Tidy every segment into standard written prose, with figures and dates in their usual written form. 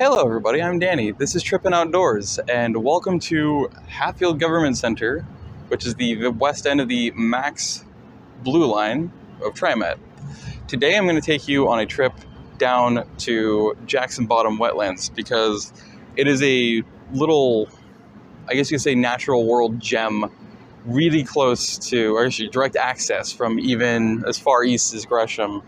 Hello everybody, I'm Danny. This is Trippin Outdoors, and welcome to Hatfield Government Center, which is the west end of the Max Blue Line of TriMet. Today I'm going to take you on a trip down to Jackson Bottom Wetlands because it is a little, I guess you could say, natural world gem really close to, or actually direct access from even as far east as Gresham,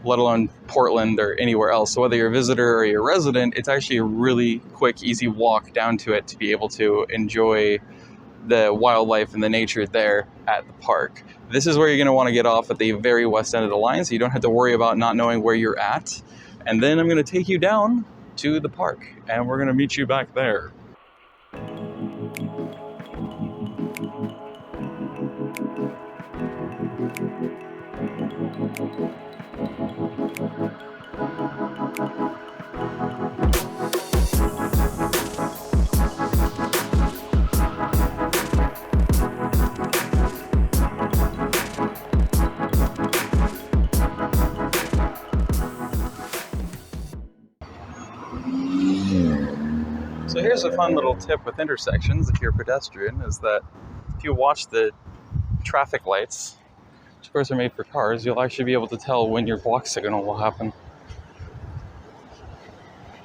let alone Portland or anywhere else. So whether you're a visitor or you're a resident, it's actually a really quick, easy walk down to it to be able to enjoy the wildlife and the nature there at the park. This is where you're going to want to get off at the very west end of the line, so you don't have to worry about not knowing where you're at. And then I'm going to take you down to the park, and we're going to meet you back there. So here's a fun little tip with intersections if you're a pedestrian, is that if you watch the traffic lights, which of course are made for cars, you'll actually be able to tell when your walk signal will happen.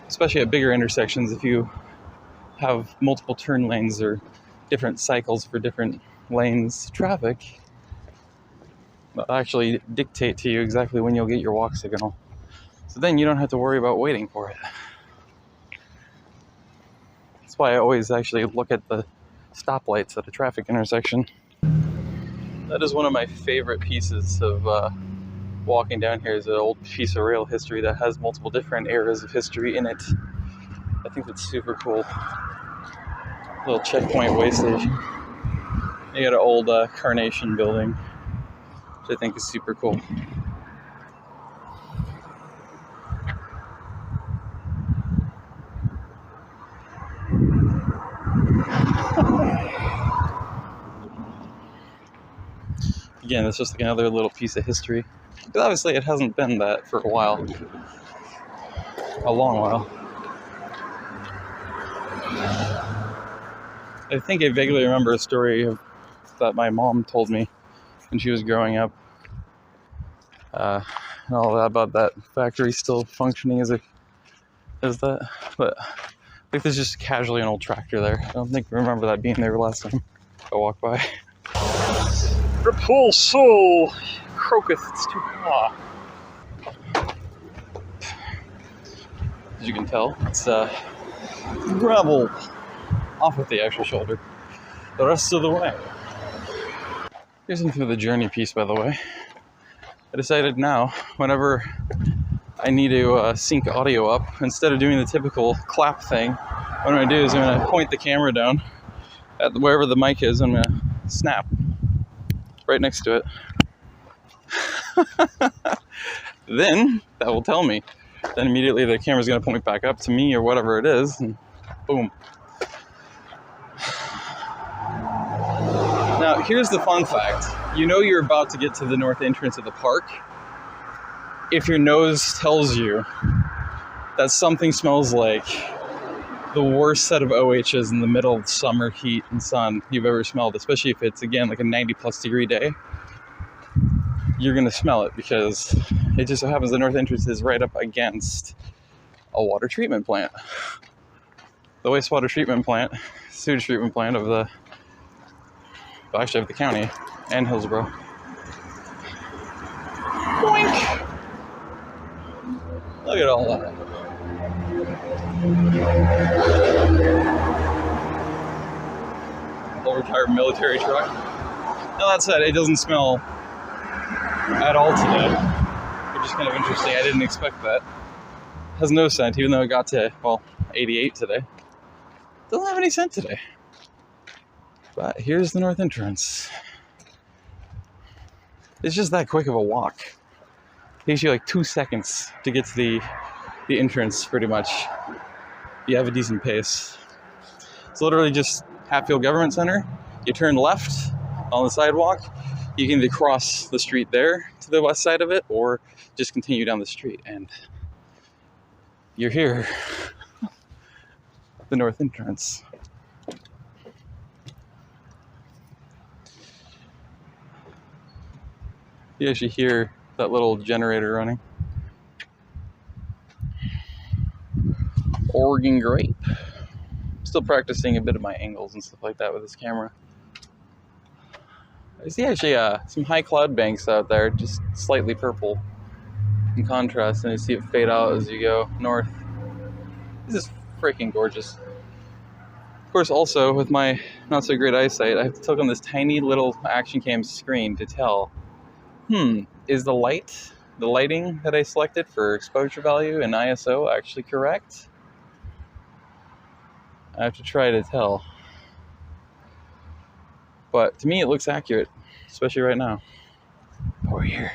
Especially at bigger intersections, if you have multiple turn lanes or different cycles for different lanes traffic, they'll actually dictate to you exactly when you'll get your walk signal. So then you don't have to worry about waiting for it. That's why I always actually look at the stoplights at a traffic intersection. That is one of my favorite pieces of walking down here, is an old piece of rail history that has multiple different eras of history in it. I think that's super cool. Little checkpoint way station. You got an old Carnation building, which I think is super cool. Again, it's just like another little piece of history. But obviously it hasn't been that for a while. A long while. I think I vaguely remember a story that my mom told me when she was growing up. And all that about that factory still functioning as that. But I think there's just casually an old tractor there. I don't think I remember that being there last time I walked by. Repulso! Crocus, it's too far. As you can tell, it's gravel off of the actual shoulder the rest of the way. Here's into the journey piece, by the way. I decided now, whenever I need to sync audio up, instead of doing the typical clap thing, what I'm going to do is I'm going to point the camera down at wherever the mic is. I'm going to snap right next to it. Then that will tell me. Then immediately the camera's going to point back up to me or whatever it is, and boom. Now here's the fun fact. You know you're about to get to the north entrance of the park if your nose tells you that something smells like the worst set of OHs in the middle of summer heat and sun you've ever smelled, especially if it's, again, like a 90+ degree day. You're going to smell it because it just so happens the north entrance is right up against a water treatment plant. The wastewater treatment plant, sewage treatment plant of the county and Hillsboro. Boink! Look at all that. Old retired military truck. Now that said, it doesn't smell at all today, which is kind of interesting. I didn't expect that. It has no scent, even though it got to, 88 today. Doesn't have any scent today. But here's the north entrance. It's just that quick of a walk. It takes you like 2 seconds to get to the entrance, pretty much. You have a decent pace. It's literally just Hatfield Government Center. You turn left on the sidewalk. You can either cross the street there to the west side of it, or just continue down the street, and you're here. the north entrance. You actually hear that little generator running. Oregon grape. Still practicing a bit of my angles and stuff like that with this camera. I see actually some high cloud banks out there, just slightly purple in contrast, and you see it fade out as you go north. This is freaking gorgeous. Of course, also with my not so great eyesight, I have to click on this tiny little action cam screen to tell, is the lighting that I selected for exposure value and ISO actually correct? I have to try to tell. But to me, it looks accurate, especially right now. Over here.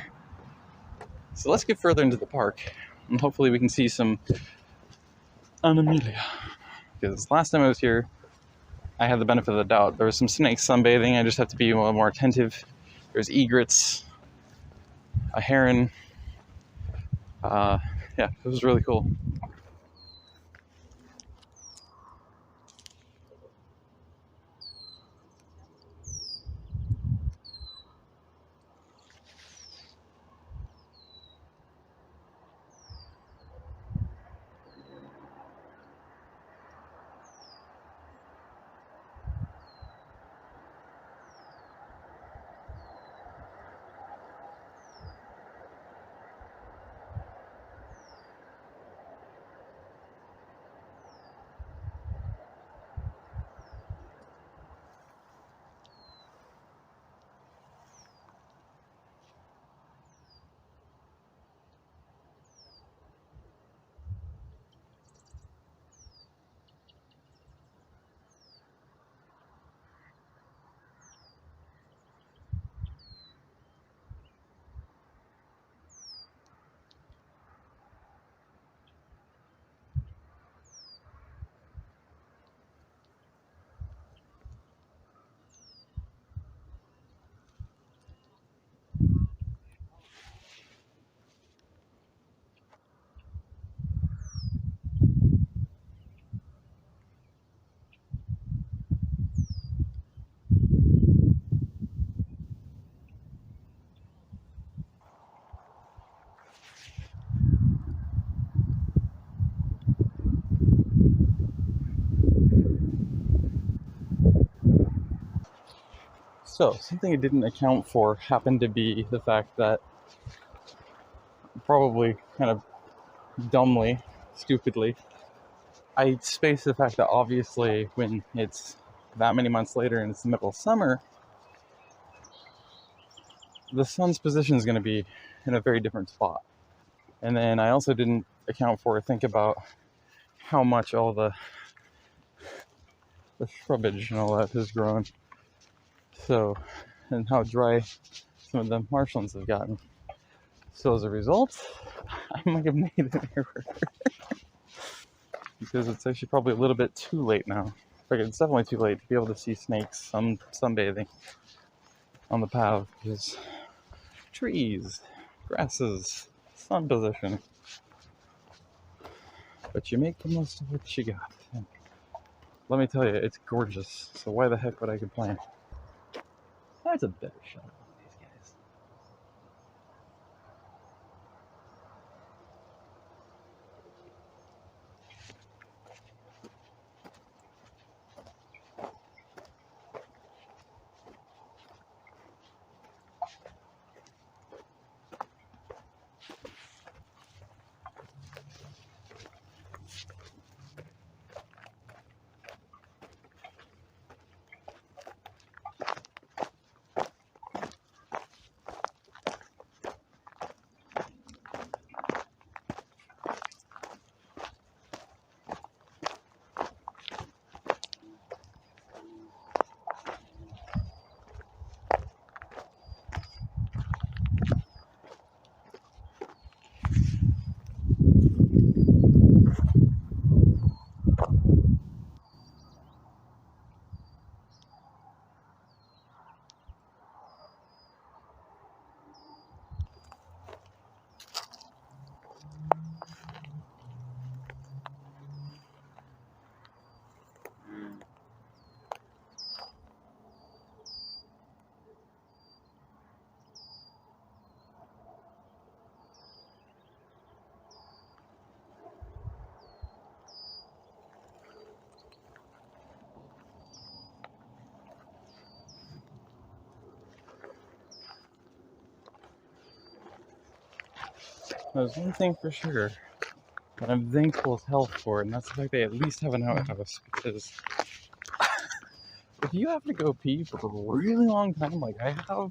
So let's get further into the park, and hopefully we can see some Anemomelia. Because last time I was here, I had the benefit of the doubt. There was some snakes sunbathing. I just have to be a little more attentive. There's egrets, a heron. Yeah, it was really cool. So, something I didn't account for happened to be the fact that, probably kind of dumbly, stupidly, I spaced the fact that obviously when it's that many months later and it's the middle of summer, the sun's position is going to be in a very different spot. And then I also didn't account for or think about how much all the shrubbage and all that has grown. So, and how dry some of the marshlands have gotten. So as a result, I might have made an error. Because it's actually probably a little bit too late now. In fact, it's definitely too late to be able to see snakes sunbathing on the path. Because trees, grasses, sun position. But you make the most of what you got. And let me tell you, it's gorgeous. So why the heck would I complain? That's a better shot of these guys. There's one thing for sure that I'm thankful as hell for, and that's the fact they at least have an outhouse, because if you have to go pee for a really long time like I have,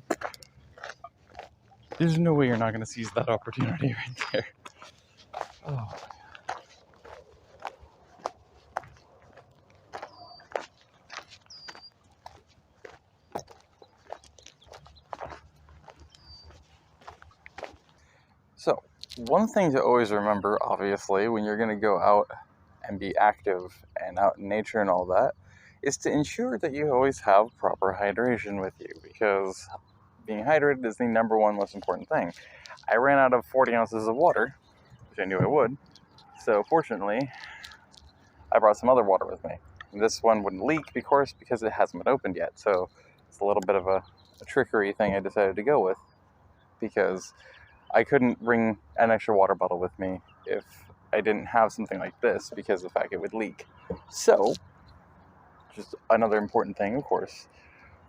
there's no way you're not going to seize that opportunity right there. Oh. So, one thing to always remember, obviously, when you're going to go out and be active and out in nature and all that, is to ensure that you always have proper hydration with you, because being hydrated is the number one most important thing. I ran out of 40 ounces of water, which I knew I would, so fortunately, I brought some other water with me. This one wouldn't leak, of course, because it hasn't been opened yet, so it's a little bit of a trickery thing I decided to go with, because I couldn't bring an extra water bottle with me if I didn't have something like this, because of the fact it would leak. So, just another important thing, of course,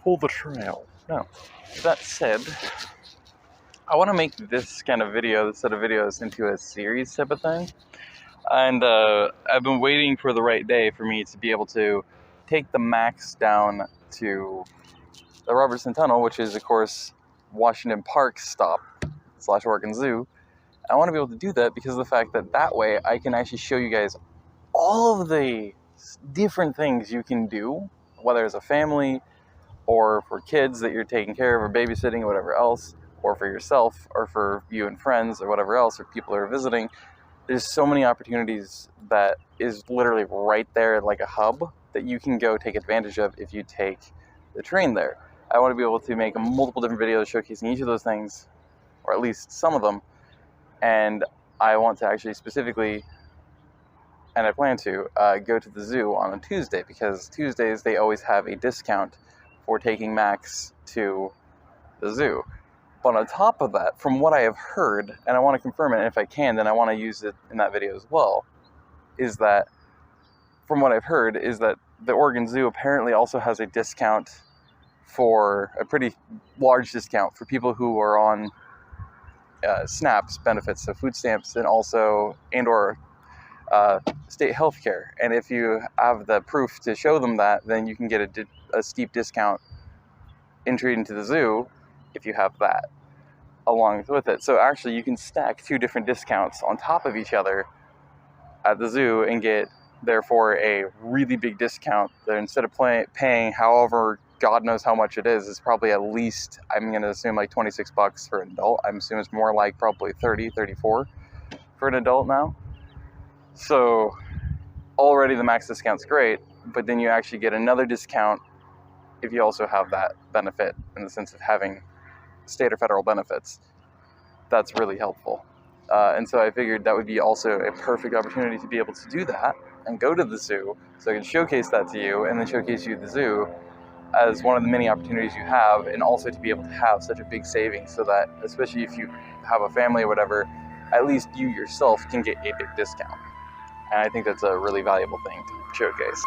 pull the trail. Now, that said, I want to make this kind of video, this set of videos, into a series type of thing. And I've been waiting for the right day for me to be able to take the Max down to the Robertson Tunnel, which is, of course, Washington Park's stop / Oregon Zoo. I want to be able to do that because of the fact that that way I can actually show you guys all of the different things you can do, whether as a family or for kids that you're taking care of or babysitting or whatever else, or for yourself or for you and friends or whatever else, or people who are visiting. There's so many opportunities that is literally right there, like a hub, that you can go take advantage of if you take the train there. I want to be able to make multiple different videos showcasing each of those things, or at least some of them, and I want to actually specifically, and I plan to, go to the zoo on a Tuesday, because Tuesdays they always have a discount for taking Max to the zoo. But on top of that, from what I have heard, and I want to confirm it, and if I can, then I want to use it in that video as well, is that, from what I've heard, is that the Oregon Zoo apparently also has a discount, for a pretty large discount, for people who are on SNAPs benefits, so food stamps, and also, and/or state health care. And if you have the proof to show them that, then you can get a steep discount entry into the zoo if you have that along with it. So actually you can stack two different discounts on top of each other at the zoo and get, therefore, a really big discount that instead of paying however God knows how much it is probably at least, I'm going to assume, like $26 for an adult. I'm assuming it's more like probably 30, 34 for an adult now. So already the Max discount's great, but then you actually get another discount if you also have that benefit, in the sense of having state or federal benefits. That's really helpful. And so I figured that would be also a perfect opportunity to be able to do that and go to the zoo, so I can showcase that to you and then showcase you the zoo as one of the many opportunities you have, and also to be able to have such a big savings, so that, especially if you have a family or whatever, at least you yourself can get a big discount. And I think that's a really valuable thing to showcase.